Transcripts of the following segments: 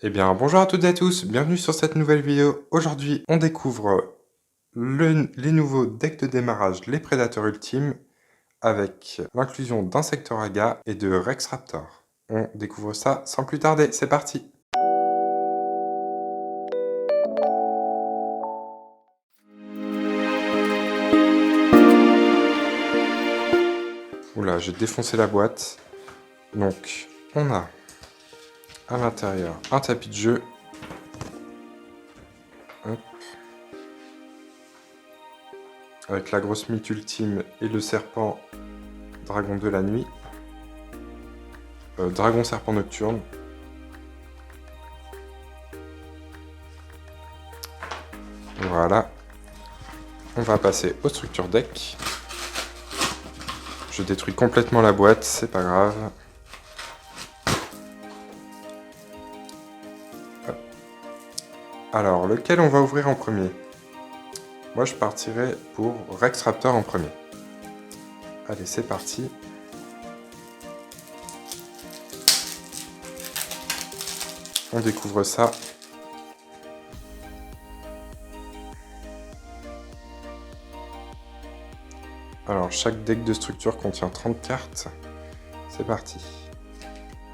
Eh bien, bonjour à toutes et à tous, bienvenue sur cette nouvelle vidéo. Aujourd'hui, on découvre les nouveaux decks de démarrage, les prédateurs ultimes, avec l'inclusion d'Insectoraga et de Rexraptor. On découvre ça sans plus tarder, c'est parti! Oula, j'ai défoncé la boîte. Donc, on a à l'intérieur un tapis de jeu. Hop. Avec la grosse mythe ultime et le serpent dragon de la nuit. Dragon serpent nocturne. Voilà. On va passer aux structures deck. Je détruis complètement la boîte, c'est pas grave. Alors, lequel on va ouvrir en premier? Moi, je partirai pour Rexraptor en premier. Allez, c'est parti. On découvre ça. Alors, chaque deck de structure contient 30 cartes. C'est parti.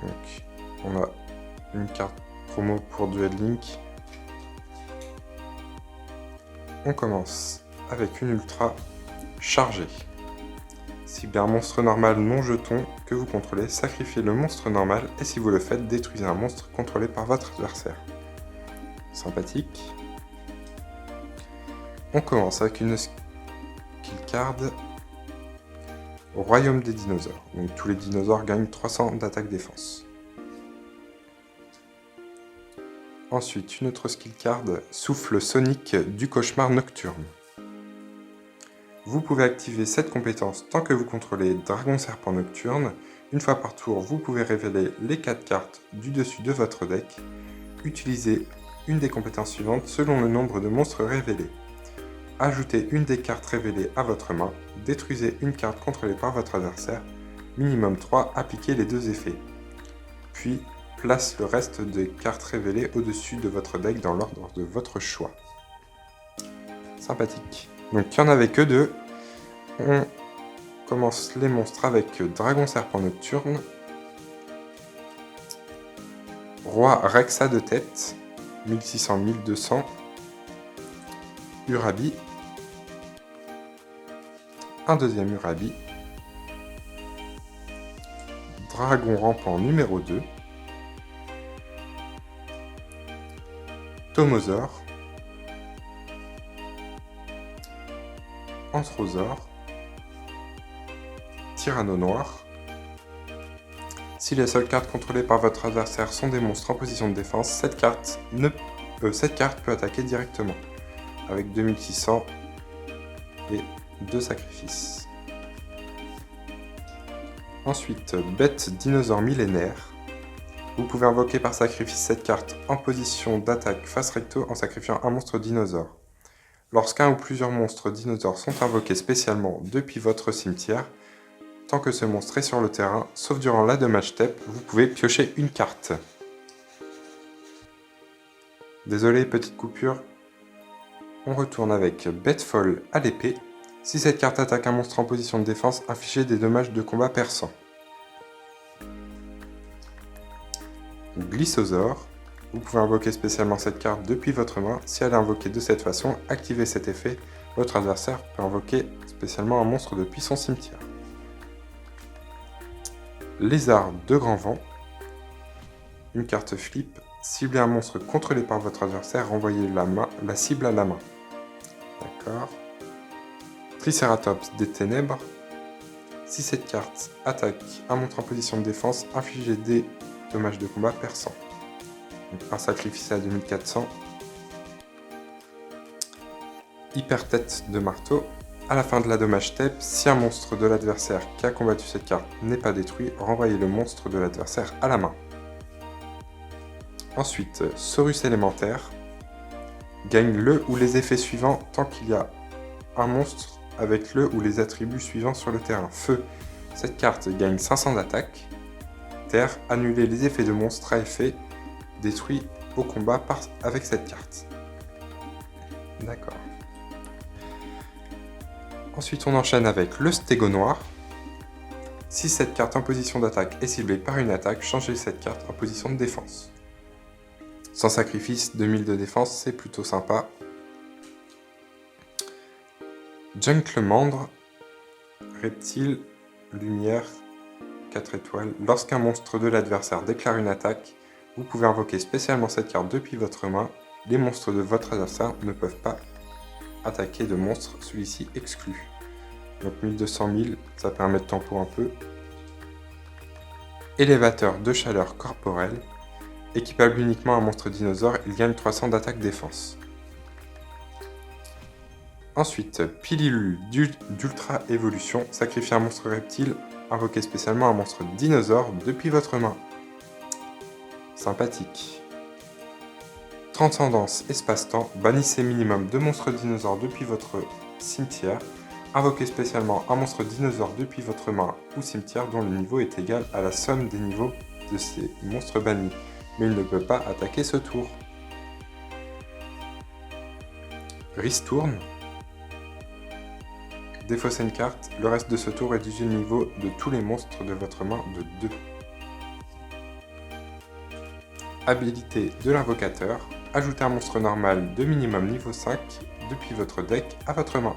Donc, on a une carte promo pour Duel Link. On commence avec une ultra chargée. Ciblez un monstre normal non jeton que vous contrôlez, sacrifiez le monstre normal et si vous le faites, détruisez un monstre contrôlé par votre adversaire. Sympathique. On commence avec une skill card au royaume des dinosaures. Donc tous les dinosaures gagnent 300 d'attaque défense. Ensuite, une autre skill card, souffle sonique du cauchemar nocturne. Vous pouvez activer cette compétence tant que vous contrôlez Dragon Serpent Nocturne. Une fois par tour, vous pouvez révéler les 4 cartes du dessus de votre deck. Utilisez une des compétences suivantes selon le nombre de monstres révélés. Ajoutez une des cartes révélées à votre main. Détruisez une carte contrôlée par votre adversaire. Minimum 3, appliquez les 2 effets. Puis, place le reste des cartes révélées au-dessus de votre deck dans l'ordre de votre choix. Sympathique. Donc il n'y en avait que 2. On commence les monstres avec Dragon Serpent Nocturne, Roi Rexa de tête, 1600-1200, Urabi, un deuxième Urabi, Dragon Rampant numéro 2, Tomosaur, Anthrosaure, Tyranno Noir. Si les seules cartes contrôlées par votre adversaire sont des monstres en position de défense, cette carte peut attaquer directement, avec 2600 et 2 sacrifices. Ensuite, Bête Dinosaure Millénaire. Vous pouvez invoquer par sacrifice cette carte en position d'attaque face recto en sacrifiant un monstre dinosaure. Lorsqu'un ou plusieurs monstres dinosaures sont invoqués spécialement depuis votre cimetière, tant que ce monstre est sur le terrain, sauf durant la dommage step, vous pouvez piocher une carte. Désolé, petite coupure. On retourne avec Bête Folle à l'épée. Si cette carte attaque un monstre en position de défense, infligez des dommages de combat perçants. Glissosaure. Vous pouvez invoquer spécialement cette carte depuis votre main. Si elle est invoquée de cette façon, activez cet effet. Votre adversaire peut invoquer spécialement un monstre depuis son cimetière. Lézard de grand vent. Une carte flip. Ciblez un monstre contrôlé par votre adversaire, renvoyez la cible à la main. D'accord. Triceratops des ténèbres. Si cette carte attaque un monstre en position de défense, infligez des dommages de combat perçants. Donc un sacrifice à 2400. Hyper tête de marteau. À la fin de la dommage step, si un monstre de l'adversaire qui a combattu cette carte n'est pas détruit, renvoyez le monstre de l'adversaire à la main. Ensuite, Saurus élémentaire. Gagne le ou les effets suivants tant qu'il y a un monstre avec le ou les attributs suivants sur le terrain. Feu. Cette carte gagne 500 d'attaque. Terre. Annulez les effets de monstres à effet détruit au combat avec cette carte. D'accord. Ensuite, on enchaîne avec le Stégo Noir. Si cette carte en position d'attaque est ciblée par une attaque, changez cette carte en position de défense. Sans sacrifice, 2000 de défense, c'est plutôt sympa. Junklemandre, reptile, lumière, 4 étoiles. Lorsqu'un monstre de l'adversaire déclare une attaque, vous pouvez invoquer spécialement cette carte depuis votre main. Les monstres de votre adversaire ne peuvent pas attaquer de monstre, celui-ci exclu. Donc 1200 000, ça permet de tempo un peu. Élévateur de chaleur corporelle. Équipable uniquement à un monstre dinosaure, il gagne 300 d'attaque défense. Ensuite, Pilule d'Ultra Évolution. Sacrifiez un monstre reptile, invoquez spécialement un monstre dinosaure depuis votre main. Sympathique. Transcendance espace-temps. Bannissez minimum 2 monstres dinosaures depuis votre cimetière. Invoquez spécialement un monstre dinosaure depuis votre main ou cimetière dont le niveau est égal à la somme des niveaux de ces monstres bannis. Mais il ne peut pas attaquer ce tour. Ristourne. Défaussez une carte, le reste de ce tour réduisez le niveau de tous les monstres de votre main de 2. Habilité de l'invocateur. Ajoutez un monstre normal de minimum niveau 5 depuis votre deck à votre main.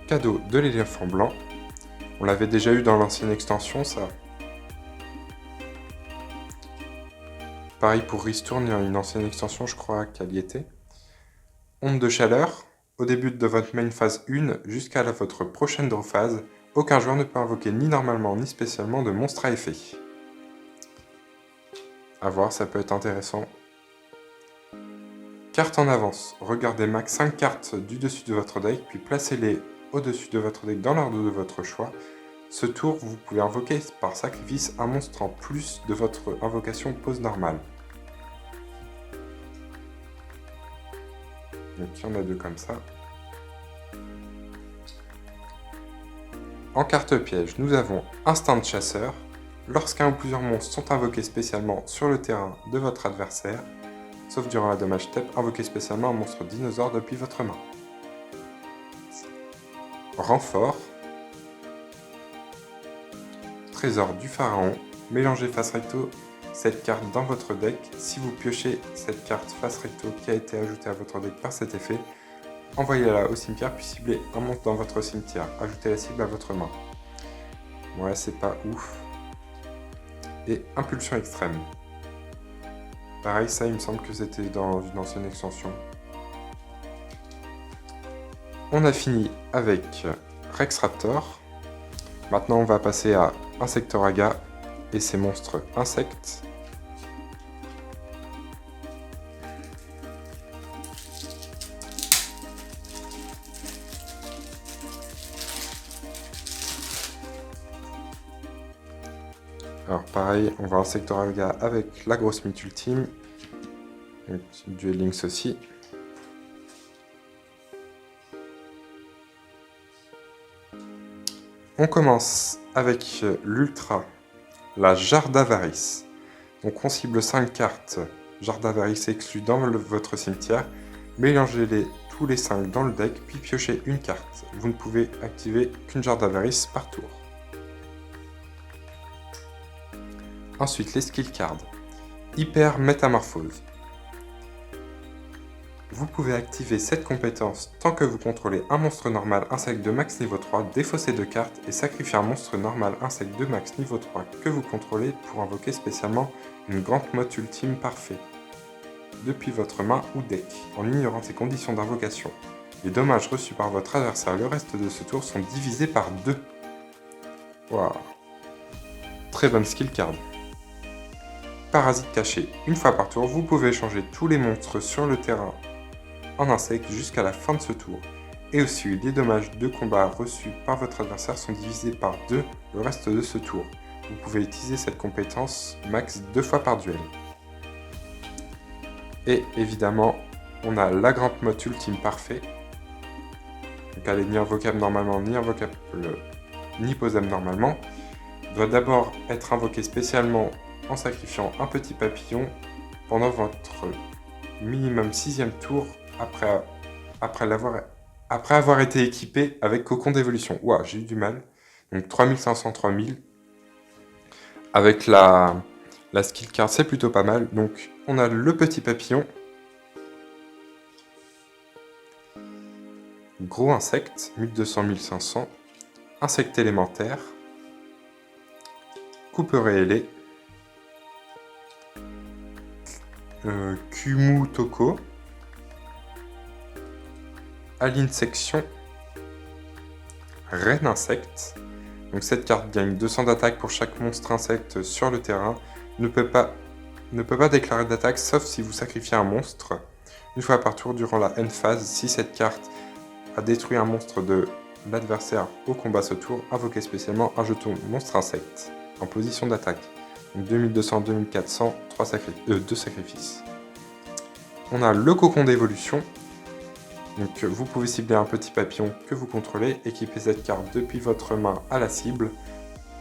Cadeau de l'éléphant blanc. On l'avait déjà eu dans l'ancienne extension, ça. Pareil pour Ristourne, il y a une ancienne extension, je crois qu'elle y était. Onde de chaleur. Au début de votre main phase 1 jusqu'à votre prochaine draw phase, aucun joueur ne peut invoquer ni normalement ni spécialement de monstre à effet. À voir, ça peut être intéressant. Carte en avance. Regardez max 5 cartes du dessus de votre deck, puis placez-les au-dessus de votre deck dans l'ordre de votre choix. Ce tour, vous pouvez invoquer par sacrifice un monstre en plus de votre invocation pose normale. Donc il y en a 2 comme ça. En carte piège, nous avons Instinct de chasseur. Lorsqu'un ou plusieurs monstres sont invoqués spécialement sur le terrain de votre adversaire, sauf durant la dommage step, invoquez spécialement un monstre dinosaure depuis votre main. Renfort. Trésor du pharaon. Mélangez face recto cette carte dans votre deck. Si vous piochez cette carte face recto qui a été ajoutée à votre deck par cet effet, envoyez-la au cimetière puis ciblez un monstre dans votre cimetière. Ajoutez la cible à votre main. Ouais, c'est pas ouf. Et impulsion extrême. Pareil, ça il me semble que c'était dans une ancienne extension. On a fini avec Rex Raptor. Maintenant on va passer à Insectoraga et ses monstres insectes. Alors pareil, on va Insectoraga avec la grosse mythe ultime. Duel Links aussi. On commence avec l'Ultra, la Jarre d'Avarice. Donc on cible 5 cartes Jarre d'Avarice exclues dans votre cimetière. Mélangez-les tous les 5 dans le deck, puis piochez une carte. Vous ne pouvez activer qu'une Jarre d'Avarice par tour. Ensuite, les skill cards. Hyper Métamorphose. Vous pouvez activer cette compétence tant que vous contrôlez un monstre normal insecte de max niveau 3, défausser 2 cartes et sacrifier un monstre normal insecte de max niveau 3 que vous contrôlez pour invoquer spécialement une grande motte ultime parfait depuis votre main ou deck, en ignorant ses conditions d'invocation. Les dommages reçus par votre adversaire le reste de ce tour sont divisés par 2. Waouh. Très bonne skill card. Parasite caché. Une fois par tour, vous pouvez changer tous les monstres sur le terrain en insectes jusqu'à la fin de ce tour. Et aussi, les dommages de combat reçus par votre adversaire sont divisés par 2 le reste de ce tour. Vous pouvez utiliser cette compétence max 2 fois par duel. Et évidemment, on a la grande motte ultime parfait. Donc elle est ni invocable normalement, ni invocable, ni posable normalement. doit d'abord être invoqué spécialement en sacrifiant un petit papillon pendant votre minimum 6e tour après avoir été équipé avec Cocon d'évolution. Ouah, j'ai eu du mal. Donc 3500, 3000. Avec la skill card, c'est plutôt pas mal. Donc on a le petit papillon. Gros insecte, 1200, 1500. Insecte élémentaire. Couperet ailé. Kumu Toko. Aline section. Reine insecte. Donc cette carte gagne 200 d'attaque pour chaque monstre insecte sur le terrain. Ne peut pas déclarer d'attaque sauf si vous sacrifiez un monstre. Une fois par tour durant la end phase, si cette carte a détruit un monstre de l'adversaire au combat ce tour, invoquez spécialement un jeton monstre insecte en position d'attaque. Donc 2200, 2400, 2 sacrifices. On a le cocon d'évolution. Donc vous pouvez cibler un petit papillon que vous contrôlez, équiper cette carte depuis votre main à la cible.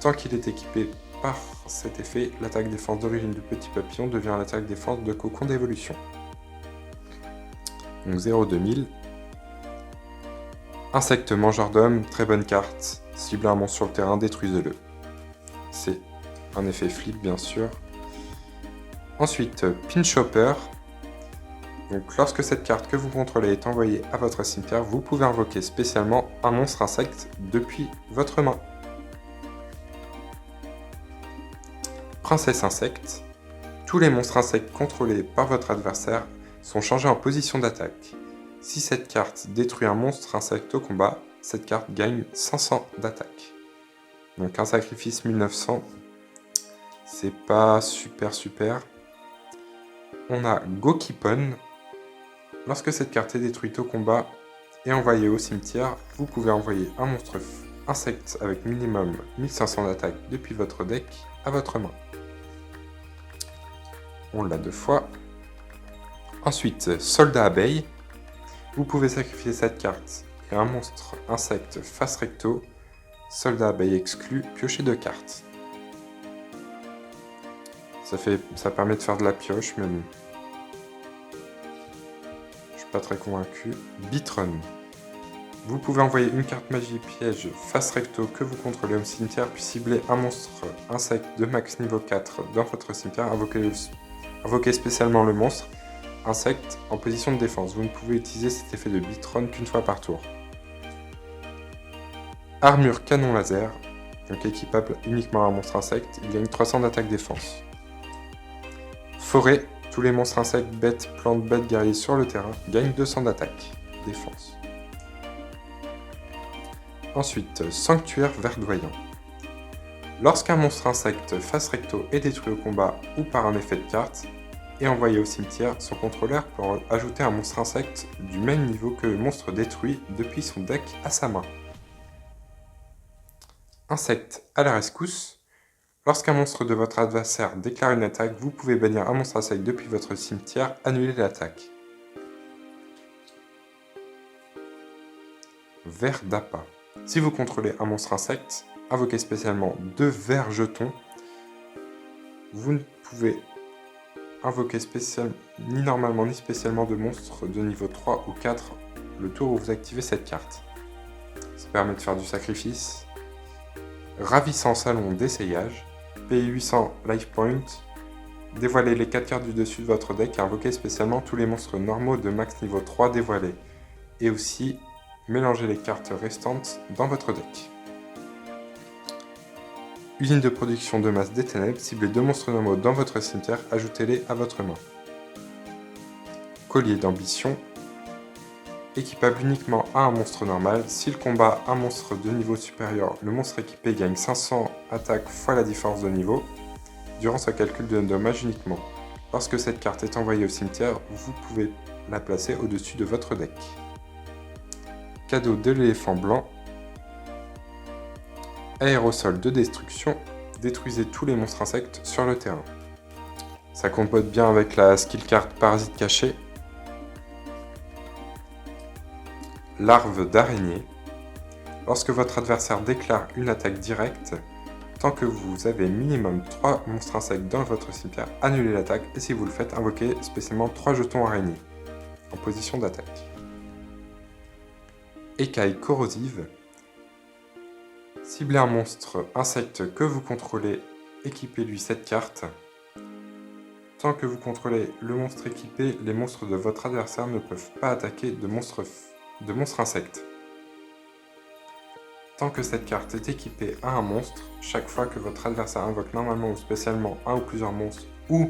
Tant qu'il est équipé par cet effet, l'attaque défense d'origine du petit papillon devient l'attaque défense de cocon d'évolution. Donc 0-2000. Insecte mangeur d'hommes, très bonne carte. Ciblez un monstre sur le terrain, détruisez-le. C'est un effet flip bien sûr. Ensuite, Pinch Hopper. Donc lorsque cette carte que vous contrôlez est envoyée à votre cimetière, vous pouvez invoquer spécialement un monstre insecte depuis votre main. Princesse insecte. Tous les monstres insectes contrôlés par votre adversaire sont changés en position d'attaque. Si cette carte détruit un monstre insecte au combat, cette carte gagne 500 d'attaque. Donc un sacrifice 1900, c'est pas super. On a Gokipon. Lorsque cette carte est détruite au combat et envoyée au cimetière, vous pouvez envoyer un monstre insecte avec minimum 1500 d'attaque depuis votre deck à votre main. On l'a 2 fois. Ensuite, Soldat abeille. Vous pouvez sacrifier cette carte et un monstre insecte face recto. Soldat abeille exclu, piochez 2 cartes. Ça permet de faire de la pioche, mais bon. Pas très convaincu. Bitron. Vous pouvez envoyer une carte magie piège face recto que vous contrôlez au cimetière, puis cibler un monstre insecte de max niveau 4 dans votre cimetière. Invoquez spécialement le monstre insecte en position de défense. Vous ne pouvez utiliser cet effet de Bitron qu'une fois par tour. Armure canon laser. Donc équipable uniquement à un monstre insecte. Il gagne 300 d'attaque défense. Forêt. Tous les monstres insectes, bêtes, plantes, bêtes, guerriers sur le terrain gagnent 200 d'attaque, défense. Ensuite, Sanctuaire verdoyant. Lorsqu'un monstre insecte face recto est détruit au combat ou par un effet de carte et envoyé au cimetière, son contrôleur peut ajouter un monstre insecte du même niveau que le monstre détruit depuis son deck à sa main. Insecte à la rescousse. Lorsqu'un monstre de votre adversaire déclare une attaque, vous pouvez bannir un monstre insecte depuis votre cimetière, annuler l'attaque. Ver d'appât. Si vous contrôlez un monstre insecte, invoquez spécialement 2 vers jetons. Vous ne pouvez invoquer ni normalement ni spécialement de monstres de niveau 3 ou 4 le tour où vous activez cette carte. Ça permet de faire du sacrifice. Ravissant salon d'essayage. Payez 800 life points. Dévoilez les 4 cartes du dessus de votre deck et invoquez spécialement tous les monstres normaux de max niveau 3 dévoilés. Et aussi, mélangez les cartes restantes dans votre deck. Usine de production de masse des ténèbres. Ciblez 2 monstres normaux dans votre cimetière, ajoutez-les à votre main. Collier d'ambition. Équipable uniquement à un monstre normal. S'il combat un monstre de niveau supérieur, le monstre équipé gagne 500 attaques fois la différence de niveau, durant ce calcul de dommages uniquement. Lorsque cette carte est envoyée au cimetière, vous pouvez la placer au-dessus de votre deck. Cadeau de l'éléphant blanc. Aérosol de destruction. Détruisez tous les monstres insectes sur le terrain. Ça compote bien avec la skill card parasite caché. Larve d'araignée. Lorsque votre adversaire déclare une attaque directe, Tant que vous avez minimum 3 monstres insectes dans votre cimetière, annulez l'attaque et si vous le faites, invoquez spécialement 3 jetons araignées en position d'attaque. Écaille corrosive. Ciblez un monstre insecte que vous contrôlez, équipez-lui cette carte. Tant que vous contrôlez le monstre équipé, les monstres de votre adversaire ne peuvent pas attaquer de monstres insectes. Tant que cette carte est équipée à un monstre, chaque fois que votre adversaire invoque normalement ou spécialement un ou plusieurs monstres, ou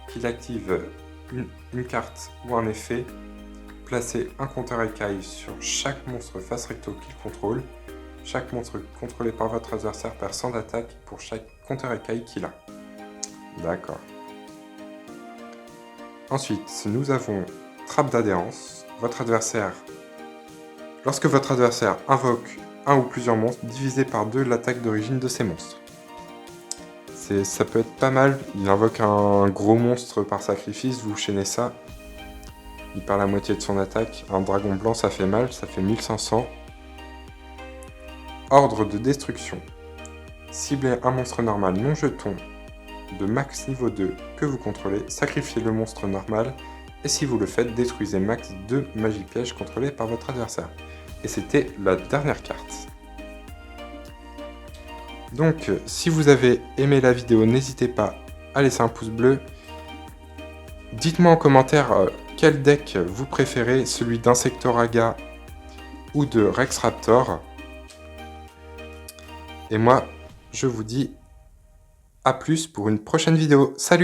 qu'il active une carte ou un effet, placez un compteur écaille sur chaque monstre face recto qu'il contrôle. Chaque monstre contrôlé par votre adversaire perd 100 d'attaque pour chaque compteur écaille qu'il a. D'accord. Ensuite, nous avons Trappe d'adhérence. Lorsque votre adversaire invoque un ou plusieurs monstres, divisez par 2 l'attaque d'origine de ces monstres. Ça peut être pas mal. Il invoque un gros monstre par sacrifice, vous chaînez ça. Il perd la moitié de son attaque. Un dragon blanc, ça fait mal, ça fait 1500. Ordre de destruction. Ciblez un monstre normal non jeton de max niveau 2 que vous contrôlez, sacrifiez le monstre normal et si vous le faites, détruisez max 2 magies pièges contrôlées par votre adversaire. Et c'était la dernière carte. Donc, si vous avez aimé la vidéo, n'hésitez pas à laisser un pouce bleu. Dites-moi en commentaire quel deck vous préférez, celui d'Insectoraga ou de Rex Raptor. Et moi, je vous dis à plus pour une prochaine vidéo. Salut!